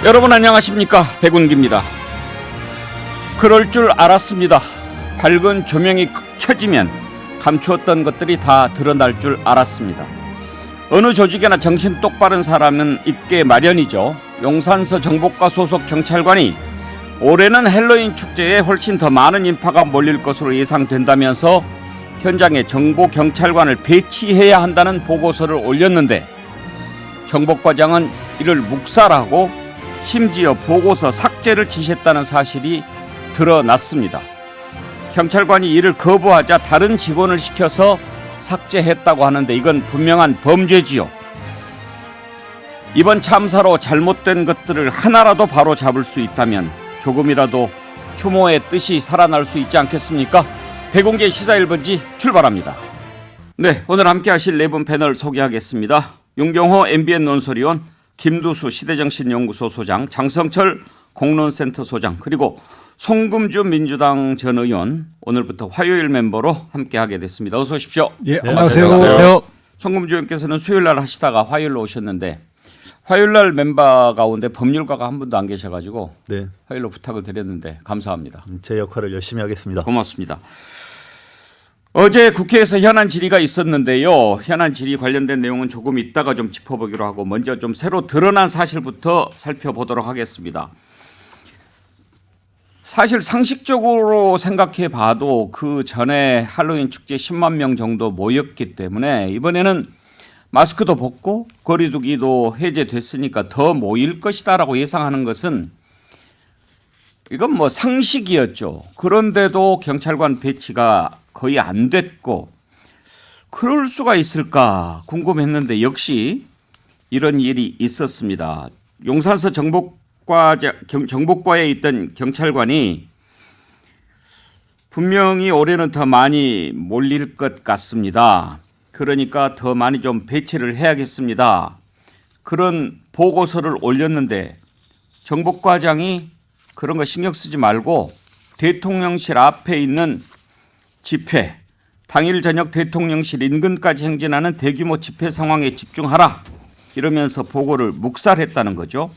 여러분 안녕하십니까, 백운기입니다. 그럴 줄 알았습니다. 밝은 조명이 켜지면 감추었던 것들이 다 드러날 줄 알았습니다. 어느 조직에나 정신 똑바른 사람은 있게 마련이죠. 용산서 정복과 소속 경찰관이 올해는 헬로윈 축제에 훨씬 더 많은 인파가 몰릴 것으로 예상된다면서 현장에 정보 경찰관을 배치해야 한다는 보고서를 올렸는데, 정복과장은 이를 묵살하고 심지어 보고서 삭제를 지시했다는 사실이 드러났습니다. 경찰관이 이를 거부하자 다른 직원을 시켜서 삭제했다고 하는데, 이건 분명한 범죄지요. 이번 참사로 잘못된 것들을 하나라도 바로 잡을 수 있다면 조금이라도 추모의 뜻이 살아날 수 있지 않겠습니까? 백운기의 시사 1번지 출발합니다. 네, 오늘 함께 하실 네 분 패널 소개하겠습니다. 윤경호 MBN 논설위원, 김두수 시대정신연구소 소장, 장성철 공론센터 소장, 그리고 송금주 민주당 전 의원, 오늘부터 화요일 멤버로 함께하게 됐습니다. 어서 오십시오. 예, 안녕하세요. 송금주 의원께서는 수요일 날 하시다가 화요일로 오셨는데, 화요일 날 멤버 가운데 법률가가 한 분도 안 계셔가지고 네, 화요일로 부탁을 드렸는데 감사합니다. 제 역할을 열심히 하겠습니다. 고맙습니다. 어제 국회에서 현안 질의가 있었는데요. 현안 질의 관련된 내용은 조금 이따가 좀 짚어보기로 하고, 먼저 좀 새로 드러난 사실부터 살펴보도록 하겠습니다. 사실 상식적으로 생각해 봐도 그 전에 할로윈 축제 10만 명 정도 모였기 때문에 이번에는 마스크도 벗고 거리두기도 해제됐으니까 더 모일 것이다라고 예상하는 것은, 이건 뭐 상식이었죠. 그런데도 경찰관 배치가 거의 안 됐고, 그럴 수가 있을까 궁금했는데 역시 이런 일이 있었습니다. 용산서 정복과에 있던 경찰관이 분명히 올해는 더 많이 몰릴 것 같습니다. 그러니까 더 많이 좀 배치를 해야겠습니다. 그런 보고서를 올렸는데, 정복과장이 그런 거 신경 쓰지 말고 대통령실 앞에 있는 집회, 당일 저녁 대통령실 인근까지 행진하는 대규모 집회 상황에 집중하라, 이러면서 보고를 묵살했다는 거죠.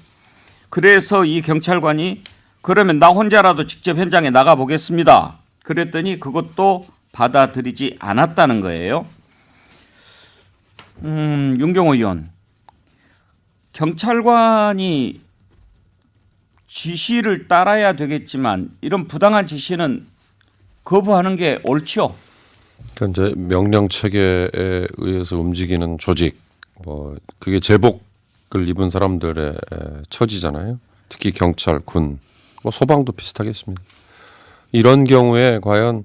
그래서 이 경찰관이 그러면 나 혼자라도 직접 현장에 나가보겠습니다, 그랬더니 그것도 받아들이지 않았다는 거예요. 윤경호 의원, 경찰관이 지시를 따라야 되겠지만 이런 부당한 지시는 거부하는 게 옳죠. 그러니까 이제 명령 체계에 의해서 움직이는 조직, 뭐 그게 제복을 입은 사람들의 처지잖아요. 특히 경찰, 군, 뭐 소방도 비슷하겠습니다. 이런 경우에 과연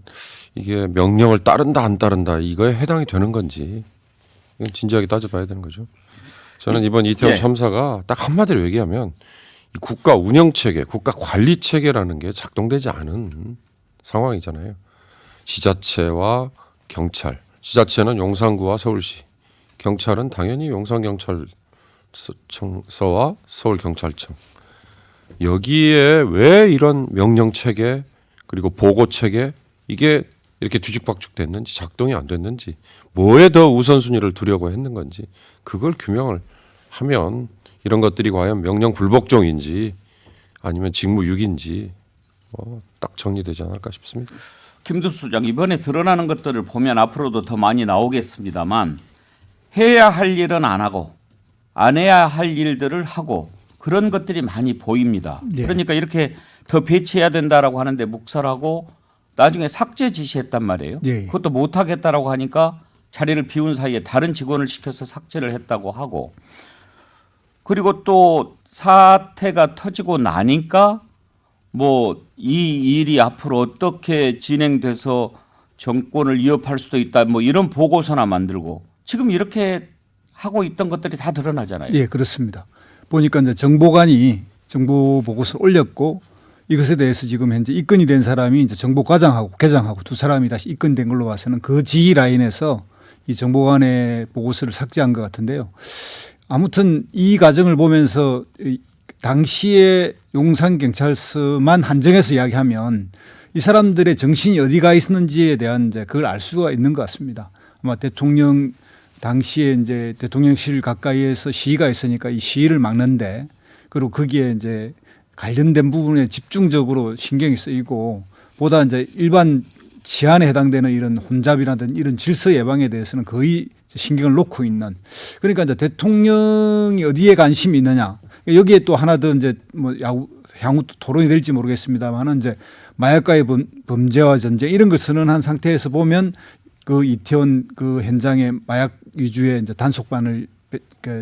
이게 명령을 따른다 안 따른다, 이거에 해당이 되는 건지 이건 진지하게 따져봐야 되는 거죠. 저는 이번 이태원 참사가 딱 한마디로 얘기하면 이 국가 운영 체계, 국가 관리 체계라는 게 작동되지 않은 상황이잖아요. 지자체와 경찰, 지자체는 용산구와 서울시, 경찰은 당연히 용산경찰서와 서울경찰청. 여기에 왜 이런 명령 체계 그리고 보고 체계, 이게 이렇게 뒤죽박죽 됐는지, 작동이 안 됐는지, 뭐에 더 우선순위를 두려고 했는 건지, 그걸 규명을 하면 이런 것들이 과연 명령 불복종인지 아니면 직무유기인지 딱 정리되지 않을까 싶습니다. 김두수 소장, 이번에 드러나는 것들을 보면 앞으로도 더 많이 나오겠습니다만, 해야 할 일은 안 하고 안 해야 할 일들을 하고, 그런 것들이 많이 보입니다. 네. 그러니까 이렇게 더 배치해야 된다라고 하는데 묵살하고 나중에 삭제 지시했단 말이에요. 네. 그것도 못하겠다라고 하니까 자리를 비운 사이에 다른 직원을 시켜서 삭제를 했다고 하고, 그리고 또 사태가 터지고 나니까 뭐 이 일이 앞으로 어떻게 진행돼서 정권을 위협할 수도 있다, 뭐 이런 보고서나 만들고, 지금 이렇게 하고 있던 것들이 다 드러나잖아요. 예, 그렇습니다. 보니까 이제 정보관이 정보 보고서를 올렸고, 이것에 대해서 지금 현재 입건이 된 사람이 이제 정보과장하고 계장하고 두 사람이 다시 입건된 걸로 봐서는 그 지휘 라인에서 이 정보관의 보고서를 삭제한 것 같은데요. 아무튼 이 과정을 보면서 당시에 용산경찰서만 한정해서 이야기하면 이 사람들의 정신이 어디가 있었는지에 대한 이제 그걸 알 수가 있는 것 같습니다. 아마 대통령 당시에 이제 대통령실 가까이에서 시위가 있으니까 이 시위를 막는데 그리고 거기에 이제 관련된 부분에 집중적으로 신경이 쓰이고 보다 이제 일반 치안에 해당되는 이런 혼잡이라든 이런 질서 예방에 대해서는 거의 신경을 놓고 있는 그러니까 이제 대통령이 어디에 관심이 있느냐 여기에 또 하나 더 이제 뭐 향후 토론이 될지 모르겠습니다만은 이제 마약과의 범죄와 전쟁 이런 걸 선언한 상태에서 보면 그 이태원 그 현장에 마약 위주의 이제 단속반을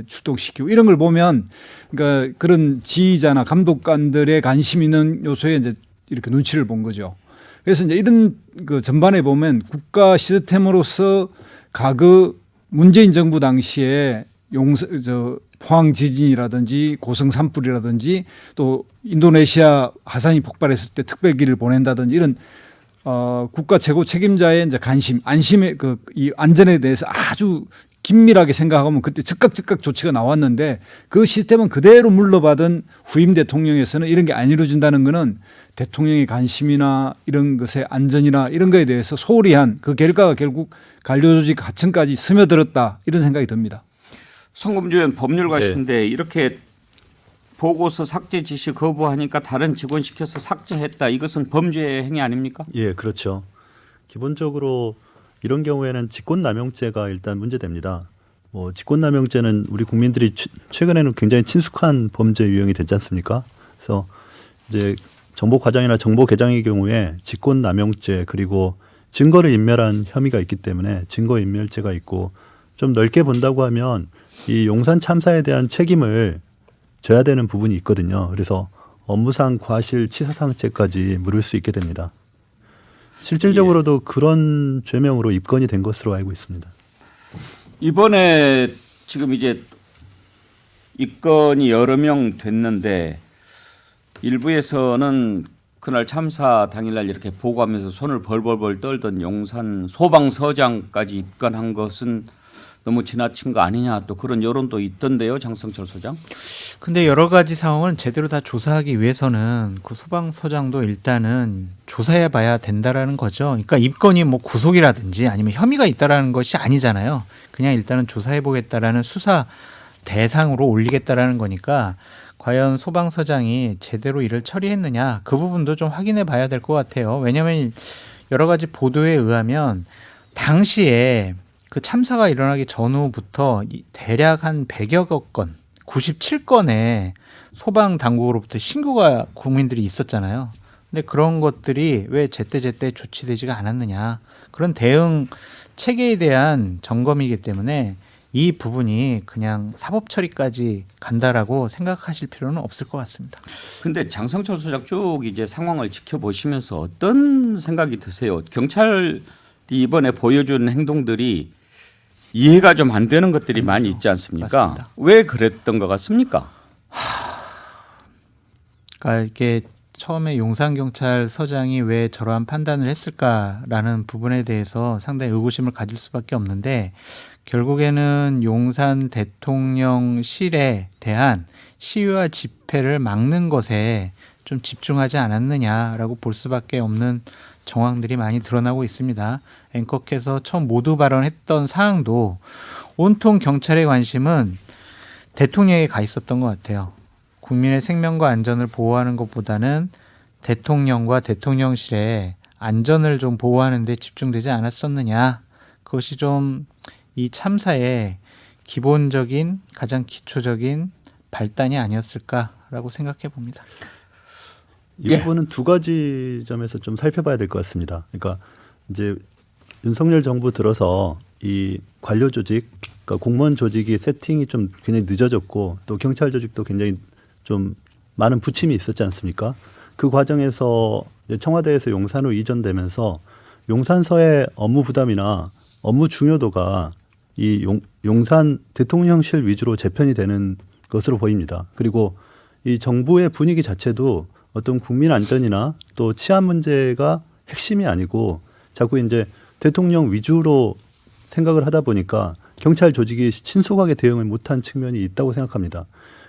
출동시키고 이런 걸 보면 그러니까 그런 지휘자나 감독관들의 관심 있는 요소에 이제 이렇게 눈치를 본 거죠. 그래서 이제 이런 그 전반에 보면 국가 시스템으로서 과거 문재인 정부 당시에 포항 지진이라든지 고성 산불이라든지 또 인도네시아 화산이 폭발했을 때 특별기를 보낸다든지 이런 국가 최고 책임자의 이제 관심, 안심의 이 안전에 대해서 아주 긴밀하게 생각하면 그때 즉각 조치가 나왔는데 그 시스템은 그대로 물러받은 후임 대통령에서는 이런 게 안 이루어진다는 것은 대통령의 관심이나 이런 것의 안전이나 이런 거에 대해서 소홀히 한 그 결과가 결국 관료조직 하층까지 스며들었다 이런 생각이 듭니다. 성검주 의원 법률가신데 이렇게 보고서 삭제 지시 거부하니까 다른 직원 시켜서 삭제했다. 이것은 범죄 행위 아닙니까? 예, 그렇죠. 기본적으로 이런 경우에는 직권남용죄가 일단 문제됩니다. 뭐 직권남용죄는 우리 국민들이 최근에는 굉장히 친숙한 범죄 유형이 됐지 않습니까? 그래서 이제 정보 과장이나 정보 개장의 경우에 직권남용죄 그리고 증거를 인멸한 혐의가 있기 때문에 증거인멸죄가 있고 좀 넓게 본다고 하면 이 용산 참사에 대한 책임을 져야 되는 부분이 있거든요. 그래서 업무상 과실치사상죄까지 물을 수 있게 됩니다. 실질적으로도 그런 죄명으로 입건이 된 것으로 알고 있습니다. 이번에 지금 이제 입건이 여러 명 됐는데 일부에서는 그날 참사 당일날 이렇게 보고하면서 손을 벌벌벌 떨던 용산 소방서장까지 입건한 것은 너무 지나친 거 아니냐 또 그런 여론도 있던데요, 장성철 소장. 근데 여러 가지 상황을 제대로 다 조사하기 위해서는 그 소방서장도 일단은 조사해 봐야 된다라는 거죠. 그러니까 입건이 뭐 구속이라든지 아니면 혐의가 있다라는 것이 아니잖아요. 그냥 일단은 조사해 보겠다라는 수사 대상으로 올리겠다라는 거니까 과연 소방서장이 제대로 일을 처리했느냐 그 부분도 좀 확인해 봐야 될 것 같아요. 왜냐하면 여러 가지 보도에 의하면 당시에 그 참사가 일어나기 전후부터 대략 한 100여 건, 97건의 소방 당국으로부터 신고가 국민들이 있었잖아요. 근데 그런 것들이 왜 제때제때 조치되지가 않았느냐. 그런 대응 체계에 대한 점검이기 때문에 이 부분이 그냥 사법 처리까지 간다라고 생각하실 필요는 없을 것 같습니다. 근데 장성철 소장 쭉 이제 상황을 지켜보시면서 어떤 생각이 드세요? 경찰이 이번에 보여준 행동들이 이해가 좀 안 되는 것들이 많이 있지 않습니까? 맞습니다. 왜 그랬던 것 같습니까? 그러니까 이게 처음에 용산경찰서장이 왜 저러한 판단을 했을까라는 부분에 대해서 상당히 의구심을 가질 수밖에 없는데 결국에는 용산 대통령실에 대한 시위와 집회를 막는 것에 좀 집중하지 않았느냐라고 볼 수밖에 없는 정황들이 많이 드러나고 있습니다. 앵커께서 처음 모두 발언했던 사항도 온통 경찰의 관심은 대통령에 가 있었던 것 같아요. 국민의 생명과 안전을 보호하는 것보다는 대통령과 대통령실의 안전을 좀 보호하는 데 집중되지 않았었느냐. 그것이 좀 이 참사의 기본적인 가장 기초적인 발단이 아니었을까라고 생각해 봅니다. 이 부분은 두 가지 점에서 좀 살펴봐야 될 것 같습니다. 그러니까 이제 윤석열 정부 들어서 이 관료 조직, 그러니까 공무원 조직이 세팅이 좀 굉장히 늦어졌고 또 경찰 조직도 굉장히 좀 많은 부침이 있었지 않습니까? 그 과정에서 청와대에서 용산으로 이전되면서 용산서의 업무 부담이나 업무 중요도가 이 용산 대통령실 위주로 재편이 되는 것으로 보입니다. 그리고 이 정부의 분위기 자체도 어떤 국민 안전이나 또 치안 문제가 핵심이 아니고 자꾸 이제 대통령 위주로 생각을 하다 보니까 경찰 조직이 신속하게 대응을 못한 측면이 있다고 생각합니다.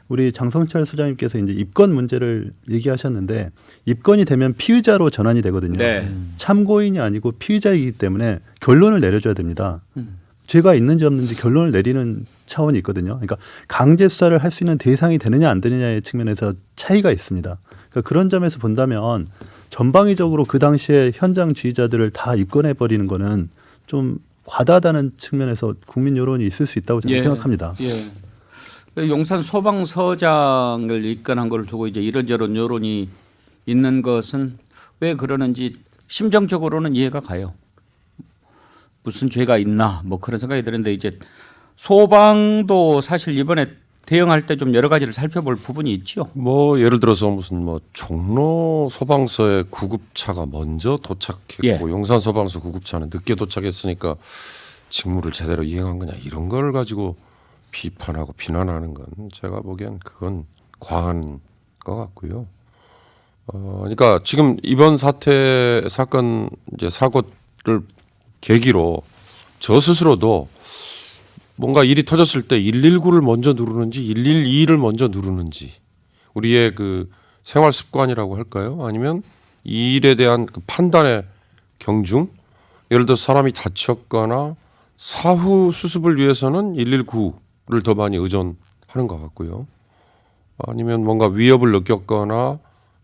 우리 장성철 소장님께서 이제 입건 문제를 얘기하셨는데 입건이 되면 피의자로 전환이 되거든요. 네. 참고인이 아니고 피의자이기 때문에 결론을 내려줘야 됩니다. 죄가 있는지 없는지 결론을 내리는 차원이 있거든요. 그러니까 강제 수사를 할 수 있는 대상이 되느냐 안 되느냐의 측면에서 차이가 있습니다. 그러니까 그런 점에서 본다면 전방위적으로 그 당시에 현장 지휘자들을 다 입건해 버리는 거는 좀 과다하다는 측면에서 국민 여론이 있을 수 있다고 저는 생각합니다. 예. 용산 소방서장을 입건한 걸 두고 이제 이런저런 여론이 있는 것은 왜 그러는지 심정적으로는 이해가 가요. 무슨 죄가 있나 뭐 그런 생각이 드는데 이제 소방도 사실 이번에 대응할 때 좀 여러 가지를 살펴볼 부분이 있죠. 뭐 예를 들어서 무슨 뭐 종로 소방서에 구급차가 먼저 도착했고 예. 용산 소방서 구급차는 늦게 도착했으니까 직무를 제대로 이행한 거냐 이런 걸 가지고 비판하고 비난하는 건 제가 보기엔 그건 과한 것 같고요. 그러니까 지금 이번 사건 이제 사고를 계기로 저 스스로도 뭔가 일이 터졌을 때 119를 먼저 누르는지 112를 먼저 누르는지 우리의 그 생활 습관이라고 할까요? 아니면 이 일에 대한 그 판단의 경중? 예를 들어 사람이 다쳤거나 사후 수습을 위해서는 119를 더 많이 의존하는 것 같고요. 아니면 뭔가 위협을 느꼈거나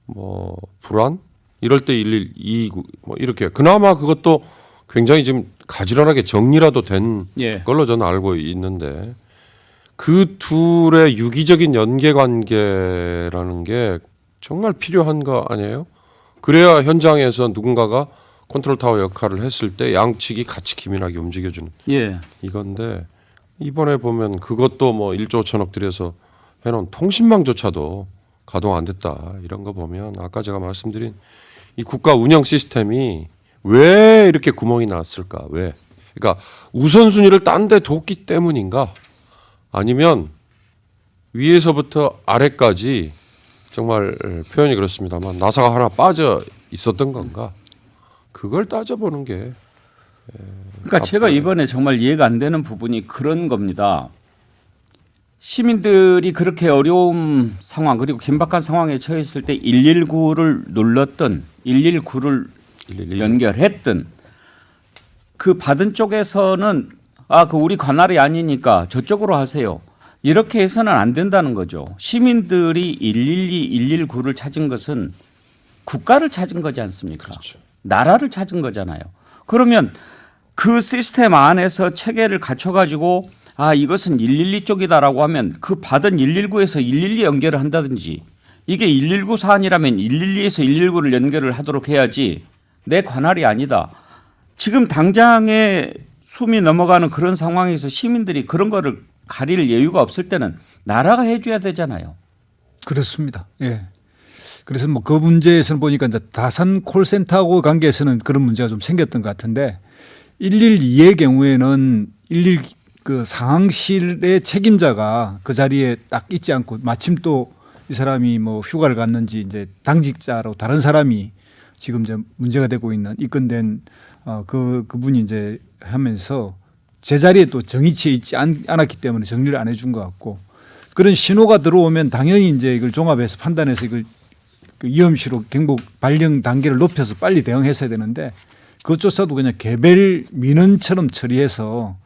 뭐 불안 이럴 때 112 뭐 이렇게 그나마 그것도 굉장히 지금 가지런하게 정리라도 된 예. 걸로 저는 알고 있는데 그 둘의 유기적인 연계 관계라는 게 정말 필요한 거 아니에요? 그래야 현장에서 누군가가 컨트롤 타워 역할을 했을 때 양측이 같이 기민하게 움직여주는 예. 이건데 이번에 보면 그것도 뭐 1조 5천억 들여서 해놓은 통신망조차도 가동 안 됐다 이런 거 보면 아까 제가 말씀드린 이 국가 운영 시스템이 왜 이렇게 구멍이 났을까? 왜? 그러니까 우선순위를 딴 데 뒀기 때문인가? 아니면 위에서부터 아래까지 정말 표현이 그렇습니다만 나사가 하나 빠져 있었던 건가? 그걸 따져보는 게 그러니까 제가 이번에 정말 이해가 안 되는 부분이 그런 겁니다. 시민들이 그렇게 어려운 상황 그리고 긴박한 상황에 처했을 때 119를 눌렀던 119를 연결했던 그 받은 쪽에서는 그 우리 관할이 아니니까 저쪽으로 하세요. 이렇게 해서는 안 된다는 거죠. 시민들이 112, 119를 찾은 것은 국가를 찾은 거지 않습니까? 그렇죠. 나라를 찾은 거잖아요. 그러면 그 시스템 안에서 체계를 갖춰가지고 이것은 112 쪽이다라고 하면 그 받은 119에서 112 연결을 한다든지 이게 119 사안이라면 112에서 119를 연결을 하도록 해야지 내 관할이 아니다. 지금 당장에 숨이 넘어가는 그런 상황에서 시민들이 그런 거를 가릴 여유가 없을 때는 나라가 해줘야 되잖아요. 그렇습니다. 예. 그래서 뭐 그 문제에서는 보니까 이제 다산 콜센터하고 관계에서는 그런 문제가 좀 생겼던 것 같은데 112의 경우에는 112 그 상황실의 책임자가 그 자리에 딱 있지 않고 마침 또 이 사람이 뭐 휴가를 갔는지 이제 당직자로 다른 사람이 지금 이제 문제가 되고 있는 입건된 그분이 이제 하면서 제자리에 또 정의치에 있지 않았기 때문에 정리를 안 해준 것 같고 그런 신호가 들어오면 당연히 이제 이걸 종합해서 판단해서 이걸 그 위험시로 경보 발령 단계를 높여서 빨리 대응했어야 되는데 그것조차도 그냥 개별 민원처럼 처리해서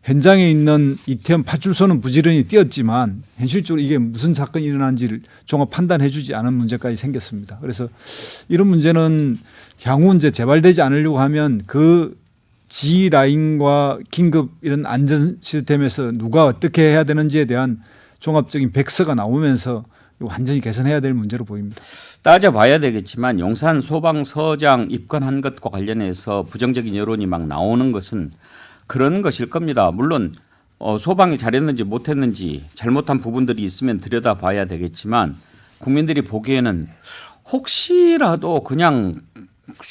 현장에 있는 이태원 파출소는 부지런히 뛰었지만 현실적으로 이게 무슨 사건이 일어난지를 종합 판단해 주지 않은 문제까지 생겼습니다. 그래서 이런 문제는 향후 이제 재발되지 않으려고 하면 그 G 라인과 긴급 이런 안전 시스템에서 누가 어떻게 해야 되는지에 대한 종합적인 백서가 나오면서 완전히 개선해야 될 문제로 보입니다. 따져봐야 되겠지만 용산 소방서장 입건한 것과 관련해서 부정적인 여론이 막 나오는 것은 그런 것일 겁니다. 물론 소방이 잘했는지 못했는지 잘못한 부분들이 있으면 들여다봐야 되겠지만 국민들이 보기에는 혹시라도 그냥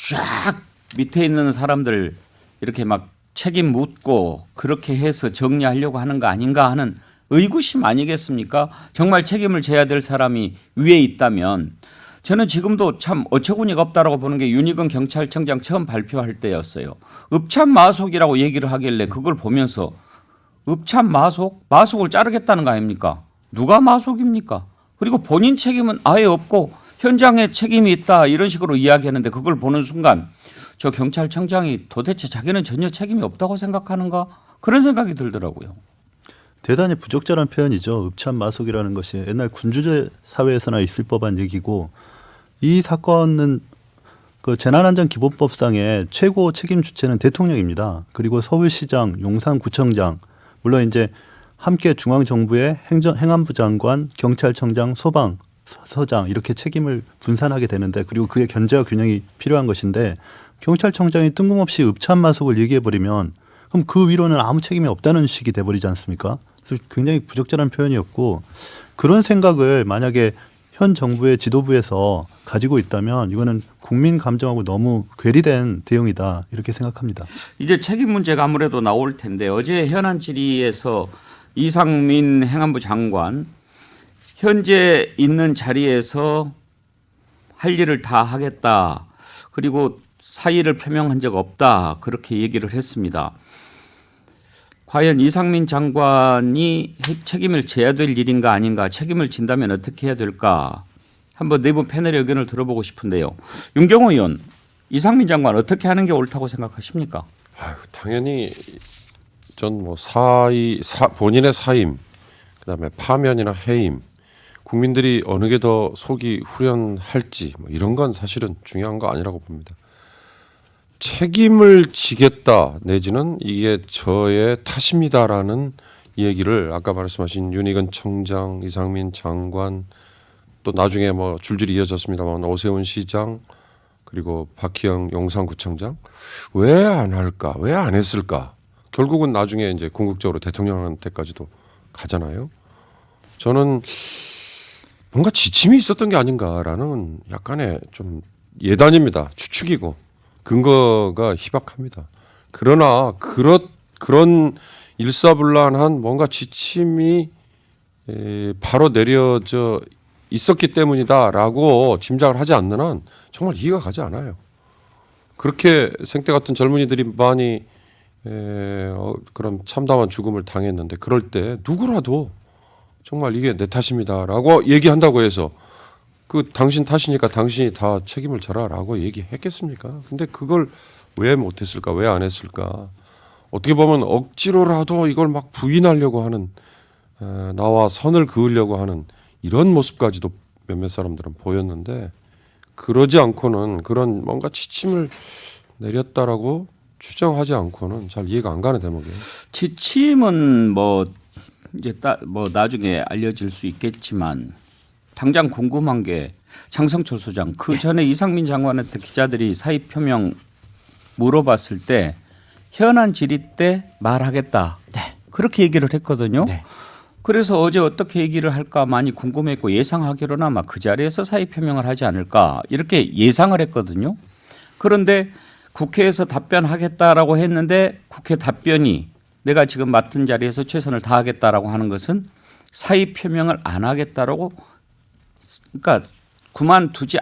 쫙 밑에 있는 사람들 이렇게 막 책임 묻고 그렇게 해서 정리하려고 하는 거 아닌가 하는 의구심 아니겠습니까? 정말 책임을 져야 될 사람이 위에 있다면 저는 지금도 참 어처구니가 없다라고 보는 게 윤희근 경찰청장 처음 발표할 때였어요. 읍참마속이라고 얘기를 하길래 그걸 보면서 읍참마속? 마속을 자르겠다는 거 아닙니까? 누가 마속입니까? 그리고 본인 책임은 아예 없고 현장에 책임이 있다 이런 식으로 이야기하는데 그걸 보는 순간 저 경찰청장이 도대체 자기는 전혀 책임이 없다고 생각하는가? 그런 생각이 들더라고요. 대단히 부적절한 표현이죠. 읍참마속이라는 것이 옛날 군주제 사회에서나 있을 법한 얘기고 이 사건은 그 재난안전기본법상의 최고 책임 주체는 대통령입니다. 그리고 서울시장, 용산구청장, 물론 이제 함께 중앙정부의 행안부 장관, 경찰청장, 소방서장 이렇게 책임을 분산하게 되는데 그리고 그의 견제와 균형이 필요한 것인데 경찰청장이 뜬금없이 읍참마속을 얘기해버리면 그럼 그 위로는 아무 책임이 없다는 식이 돼버리지 않습니까? 그래서 굉장히 부적절한 표현이었고 그런 생각을 만약에 현 정부의 지도부에서 가지고 있다면 이거는 국민 감정하고 너무 괴리된 대응이다 이렇게 생각합니다. 이제 책임 문제가 아무래도 나올 텐데 어제 현안 질의에서 이상민 행안부 장관 현재 있는 자리에서 할 일을 다 하겠다. 그리고 사의를 표명한 적 없다. 그렇게 얘기를 했습니다. 과연 이상민 장관이 책임을 져야 될 일인가 아닌가, 책임을 진다면 어떻게 해야 될까, 한번 네 분 패널의 의견을 들어보고 싶은데요. 윤경호 의원, 이상민 장관 어떻게 하는 게 옳다고 생각하십니까? 당연히 전 뭐 본인의 사임, 그다음에 파면이나 해임, 국민들이 어느 게 더 속이 후련할지 뭐 이런 건 사실은 중요한 거 아니라고 봅니다. 책임을 지겠다 내지는 이게 저의 탓입니다라는 얘기를 아까 말씀하신 윤희근 청장, 이상민 장관, 또 나중에 뭐 줄줄이 이어졌습니다만 오세훈 시장 그리고 박희영 용산구청장 왜 안 할까, 왜 안 했을까? 결국은 나중에 이제 궁극적으로 대통령한테까지도 가잖아요. 저는 뭔가 지침이 있었던 게 아닌가라는 약간의 좀 예단입니다. 추측이고 근거가 희박합니다. 그러나 그런 일사불란한 뭔가 지침이 바로 내려져 있었기 때문이다라고 짐작을 하지 않는 한 정말 이해가 가지 않아요. 그렇게 생태 같은 젊은이들이 많이 그런 참담한 죽음을 당했는데 그럴 때 누구라도 정말 이게 내 탓입니다라고 얘기한다고 해서 그 당신 탓이니까 당신이 다 책임을 져라라고 얘기했겠습니까? 근데 그걸 왜 못했을까? 왜 안 했을까? 어떻게 보면 억지로라도 이걸 막 부인하려고 하는 나와 선을 그으려고 하는 이런 모습까지도 몇몇 사람들은 보였는데 그러지 않고는 그런 뭔가 지침을 내렸다라고 추정하지 않고는 잘 이해가 안 가는 대목이에요. 지침은 뭐 이제 뭐 나중에 알려질 수 있겠지만 당장 궁금한 게 장성철 소장 그 전에 이상민 장관한테 기자들이 사의 표명 물어봤을 때 현안 질의 때 말하겠다. 그렇게 얘기를 했거든요. 네. 그래서 어제 어떻게 얘기를 할까 많이 궁금했고 예상하기로는 아마 그 자리에서 사의 표명을 하지 않을까 이렇게 예상을 했거든요. 그런데 국회에서 답변하겠다라고 했는데 국회 답변이 내가 지금 맡은 자리에서 최선을 다하겠다라고 하는 것은 사의 표명을 안 하겠다라고 그러니까 그만두지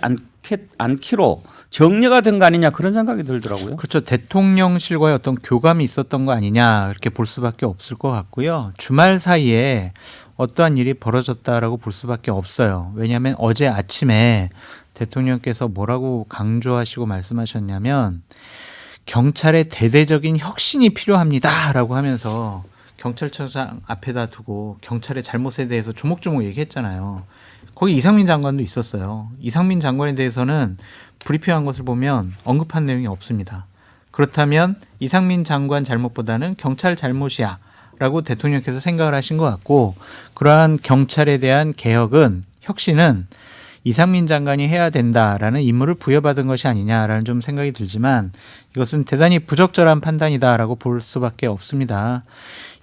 않기로 정리가 된 거 아니냐 그런 생각이 들더라고요. 그렇죠. 대통령실과의 어떤 교감이 있었던 거 아니냐 이렇게 볼 수밖에 없을 것 같고요. 주말 사이에 어떠한 일이 벌어졌다라고 볼 수밖에 없어요. 왜냐하면 어제 아침에 대통령께서 뭐라고 강조하시고 말씀하셨냐면 경찰의 대대적인 혁신이 필요합니다라고 하면서 경찰청장 앞에다 두고 경찰의 잘못에 대해서 조목조목 얘기했잖아요. 거기 이상민 장관도 있었어요. 이상민 장관에 대해서는 브리핑한 것을 보면 언급한 내용이 없습니다. 그렇다면 이상민 장관 잘못보다는 경찰 잘못이야 라고 대통령께서 생각을 하신 것 같고 그러한 경찰에 대한 개혁은 혁신은 이상민 장관이 해야 된다라는 임무를 부여받은 것이 아니냐라는 좀 생각이 들지만 이것은 대단히 부적절한 판단이다라고 볼 수밖에 없습니다.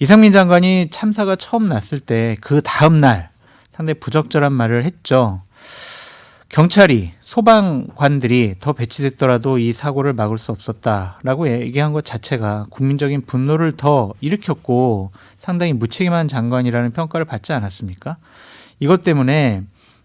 이상민 장관이 참사가 처음 났을 때 그 다음 날 상당히 부적절한 말을 했죠. 경찰이 소방관들이 더 배치됐더라도 이 사고를 막을 수 없었다라고 얘기한 것 자체가 국민적인 분노를 더 일으켰고 상당히 무책임한 장관이라는 평가를 받지 않았습니까? 이것 때문에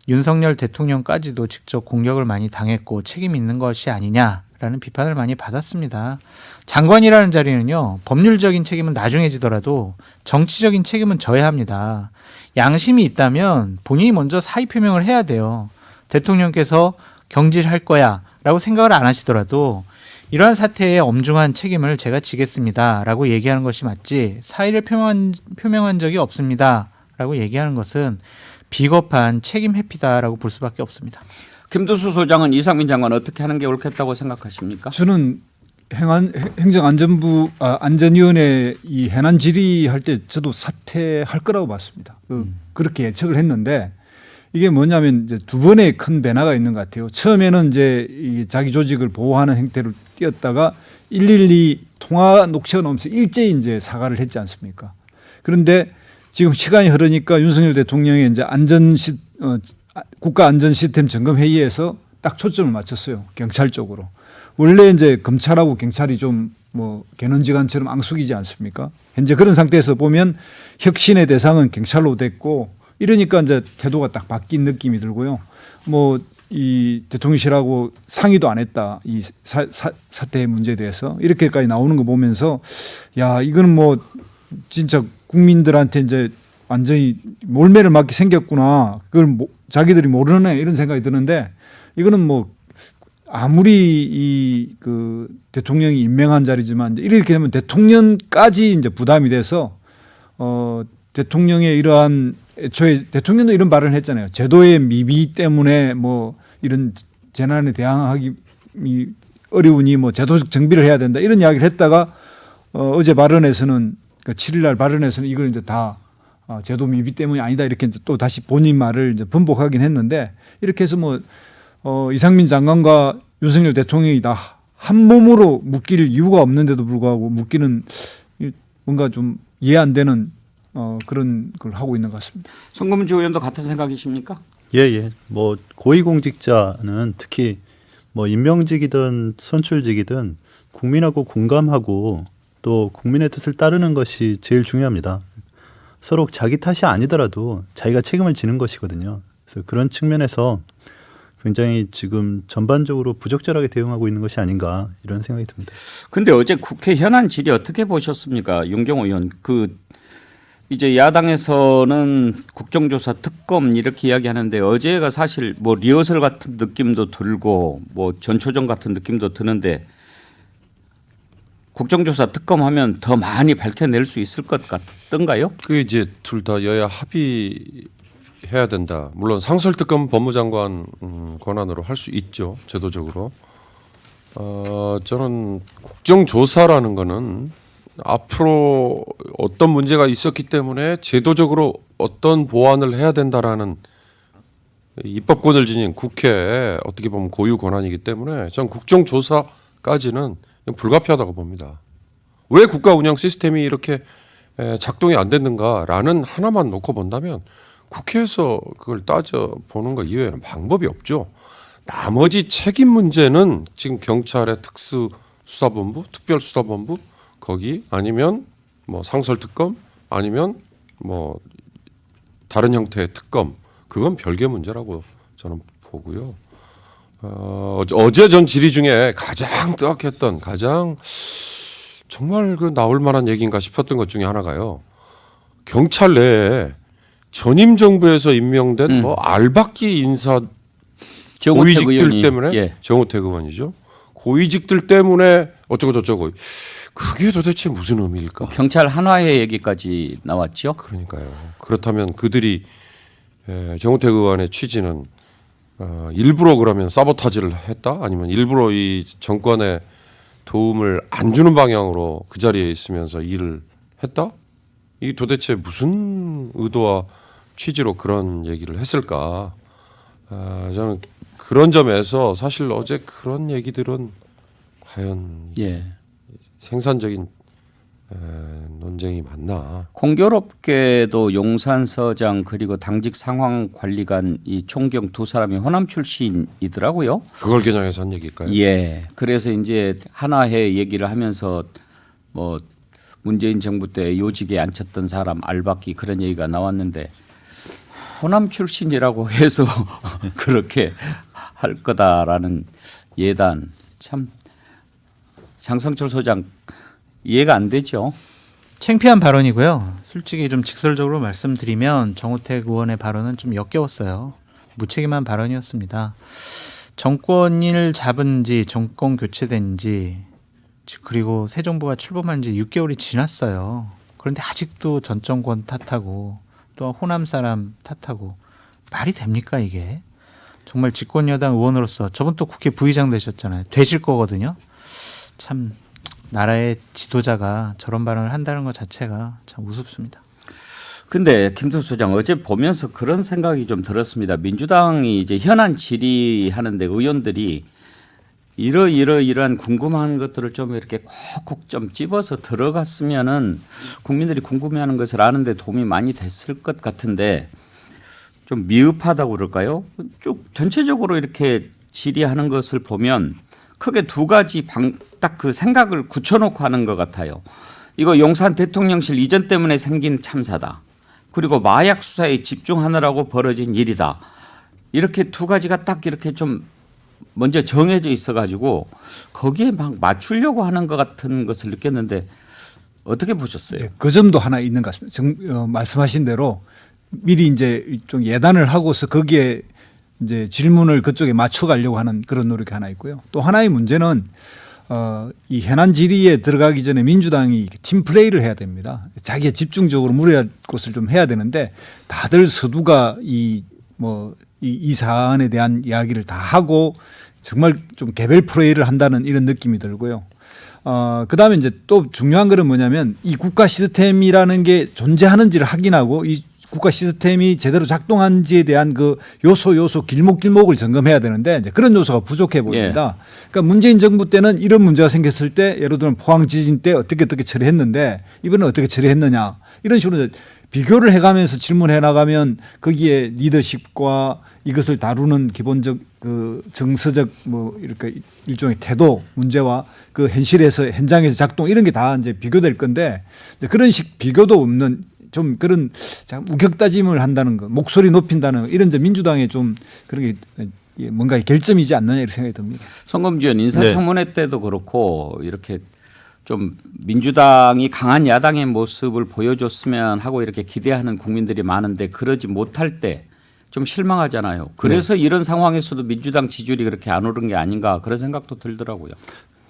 윤석열 대통령까지도 직접 공격을 많이 당했고 책임 있는 것이 아니냐라는 비판을 많이 받았습니다. 장관이라는 자리는요. 법률적인 책임은 나중에 지더라도 정치적인 책임은 져야 합니다. 양심이 있다면 본인이 먼저 사의 표명을 해야 돼요. 대통령께서 경질할 거야 라고 생각을 안 하시더라도 이러한 사태에 엄중한 책임을 제가 지겠습니다라고 얘기하는 것이 맞지 사의를 표명한 적이 없습니다라고 얘기하는 것은 비겁한 책임 회피다라고 볼 수밖에 없습니다. 김두수 소장은 이상민 장관 어떻게 하는 게 옳겠다고 생각하십니까? 저는 행정안전부 안전위원회 이 해난 질의할 때 저도 사퇴할 거라고 봤습니다. 그렇게 예측을 했는데 이게 뭐냐면 이제 두 번의 큰 변화가 있는 것 같아요. 처음에는 이제 이 자기 조직을 보호하는 행태를 띄었다가 112 통화 녹취가 나오면서 일제히 이제 사과를 했지 않습니까? 그런데 지금 시간이 흐르니까 윤석열 대통령이 이제 국가 안전 시스템 점검 회의에서 딱 초점을 맞췄어요. 경찰 쪽으로. 원래 이제 검찰하고 경찰이 좀 뭐 개헌지간처럼 앙숙이지 않습니까? 현재 그런 상태에서 보면 혁신의 대상은 경찰로 됐고 이러니까 이제 태도가 딱 바뀐 느낌이 들고요. 뭐 이 대통령실하고 상의도 안 했다. 이 사태 문제에 대해서 이렇게까지 나오는 거 보면서 야 이거는 뭐 진짜 국민들한테 이제 완전히 몰매를 맞게 생겼구나. 그걸 자기들이 모르네 이런 생각이 드는데 이거는 뭐 아무리 그 대통령이 임명한 자리지만 이렇게 되면 대통령까지 이제 부담이 돼서 대통령의 이러한 애초에 대통령도 이런 발언을 했잖아요. 제도의 미비 때문에 뭐 이런 재난에 대항하기 어려우니 뭐 제도적 정비를 해야 된다 이런 이야기를 했다가 어제 발언에서는 그 7일날 발언에서는 이걸 이제 다 제도 미비 때문이 아니다 이렇게 이제 또 다시 본인 말을 이제 번복하긴 했는데 이렇게 해서 뭐 이상민 장관과 윤석열 대통령이 다 한 몸으로 묶일 이유가 없는데도 불구하고 묶이는 뭔가 좀 이해 안 되는 그런 걸 하고 있는 것 같습니다. 송금주 의원도 같은 생각이십니까? 예. 뭐 고위공직자는 특히 뭐 임명직이든 선출직이든 국민하고 공감하고 또 국민의 뜻을 따르는 것이 제일 중요합니다. 서로 자기 탓이 아니더라도 자기가 책임을 지는 것이거든요. 그래서 그런 측면에서 굉장히 지금 전반적으로 부적절하게 대응하고 있는 것이 아닌가 이런 생각이 듭니다. 근데 어제 국회 현안 질의 어떻게 보셨습니까? 윤경호 의원. 이제 야당에서는 국정조사 특검 이렇게 이야기하는데 어제가 사실 뭐 리허설 같은 느낌도 들고 뭐 전초전 같은 느낌도 드는데 국정조사 특검하면 더 많이 밝혀낼 수 있을 것 같던가요? 그게 이제 둘 다 여야 합의해야 된다. 물론 상설특검 법무장관 권한으로 할 수 있죠. 제도적으로. 저는 국정조사라는 거는 앞으로 어떤 문제가 있었기 때문에 제도적으로 어떤 보완을 해야 된다라는 입법권을 지닌 국회에 어떻게 보면 고유 권한이기 때문에 전 국정조사까지는 불가피하다고 봅니다. 왜 국가 운영 시스템이 이렇게 작동이 안 됐는가라는 하나만 놓고 본다면 국회에서 그걸 따져보는 것 이외에는 방법이 없죠. 나머지 책임 문제는 지금 경찰의 특수수사본부, 특별수사본부 거기 아니면 뭐 상설특검 아니면 뭐 다른 형태의 특검 그건 별개 문제라고 저는 보고요. 어제 전 질의 중에 가장 뜨악했던 가장 정말 그 나올 만한 얘기인가 싶었던 것 중에 하나가요. 경찰 내에 전임 정부에서 임명된 뭐 알박기 인사 고위직들 때문에 정우택 의원이죠. 고위직들 때문에 어쩌고 저쩌고 그게 도대체 무슨 의미일까? 경찰 한화회 얘기까지 나왔죠. 그러니까요. 그렇다면 그들이 정우택 의원의 취지는 일부러 그러면 사보타지를 했다? 아니면 일부러 이 정권에 도움을 안 주는 방향으로 그 자리에 있으면서 일을 했다? 이게 도대체 무슨 의도와 취지로 그런 얘기를 했을까? 저는 그런 점에서 사실 어제 그런 얘기들은 과연 생산적인 논쟁이 맞나? 공교롭게도 용산서장 그리고 당직 상황관리관 이 총경 두 사람이 호남 출신이더라고요. 그걸 겨냥해서 한 얘기일까요? 예. 그래서 이제 한화회 얘기를 하면서 뭐 문재인 정부 때 요직에 앉혔던 사람 알박기 그런 얘기가 나왔는데 호남 출신이라고 해서 그렇게 할 거다라는 예단 참 장성철 소장 이해가 안 되죠. 창피한 발언이고요. 솔직히 좀 직설적으로 말씀드리면 정우택 의원의 발언은 좀 역겨웠어요. 무책임한 발언이었습니다. 정권을 잡은 지 정권 교체된 지 그리고 새 정부가 출범한 지 6개월이 지났어요. 그런데 아직도 전 정권 탓하고 또 호남 사람 탓하고 말이 됩니까 이게? 정말 집권여당 의원으로서 저번 또 국회 부의장 되셨잖아요. 되실 거거든요. 참 나라의 지도자가 저런 발언을 한다는 것 자체가 참 우습습니다. 근데 김두수 소장 어제 보면서 그런 생각이 좀 들었습니다. 민주당이 이제 현안 질의하는데 의원들이 이러한 궁금한 것들을 좀 이렇게 콕콕 좀 집어서 들어갔으면은 국민들이 궁금해하는 것을 아는데 도움이 많이 됐을 것 같은데 좀 미흡하다고 그럴까요? 쭉 전체적으로 이렇게 질의하는 것을 보면 크게 두 가지 딱 그 생각을 굳혀놓고 하는 것 같아요. 이거 용산 대통령실 이전 때문에 생긴 참사다. 그리고 마약 수사에 집중하느라고 벌어진 일이다. 이렇게 두 가지가 딱 이렇게 좀 먼저 정해져 있어가지고 거기에 막 맞추려고 하는 것 같은 것을 느꼈는데 어떻게 보셨어요? 네, 그 점도 하나 있는 것 같습니다. 말씀하신 대로 미리 이제 좀 예단을 하고서 거기에 이제 질문을 그쪽에 맞춰가려고 하는 그런 노력이 하나 있고요. 또 하나의 문제는 이 현안 질의에 들어가기 전에 민주당이 팀 플레이를 해야 됩니다. 자기가 집중적으로 물어야 것을 좀 해야 되는데 다들 서두가 이 사안에 대한 이야기를 다 하고 정말 좀 개별 플레이를 한다는 이런 느낌이 들고요. 그다음에 이제 또 중요한 거는 뭐냐면 이 국가 시스템이라는 게 존재하는지를 확인하고 이 국가 시스템이 제대로 작동한지에 대한 그 요소 길목을 점검해야 되는데 이제 그런 요소가 부족해 보입니다. 그러니까 문재인 정부 때는 이런 문제가 생겼을 때 예를 들면 포항 지진 때 어떻게 처리했는데 이번엔 어떻게 처리했느냐 이런 식으로 비교를 해가면서 질문해 나가면 거기에 리더십과 이것을 다루는 기본적 그 정서적 이렇게 일종의 태도 문제와 그 현장에서 작동 이런 게 다 이제 비교될 건데 이제 그런 식 비교도 없는 좀 그런 우격다짐을 한다는 거, 목소리 높인다는 거, 이런 민주당의 좀 그런 게 뭔가 결점이지 않느냐 이렇게 생각이 듭니다. 송금지원 인사청문회 때도 그렇고 이렇게 좀 민주당이 강한 야당의 모습을 보여줬으면 하고 이렇게 기대하는 국민들이 많은데 그러지 못할 때 좀 실망하잖아요. 그래서 이런 상황에서도 민주당 지지율이 그렇게 안 오른 게 아닌가 그런 생각도 들더라고요.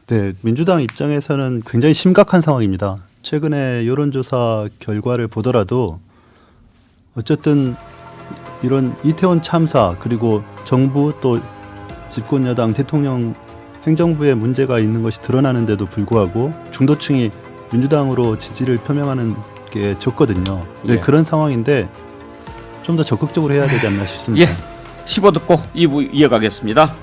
네, 민주당 입장에서는 굉장히 심각한 상황입니다. 최근에 여론조사 결과를 보더라도 어쨌든 이런 이태원 참사 그리고 정부 또 집권여당 대통령 행정부에 문제가 있는 것이 드러나는데도 불구하고 중도층이 민주당으로 지지를 표명하는 게 적거든요. 네, 그런 상황인데 좀 더 적극적으로 해야 되지 않나 싶습니다. 15 듣고 2부 이어가겠습니다.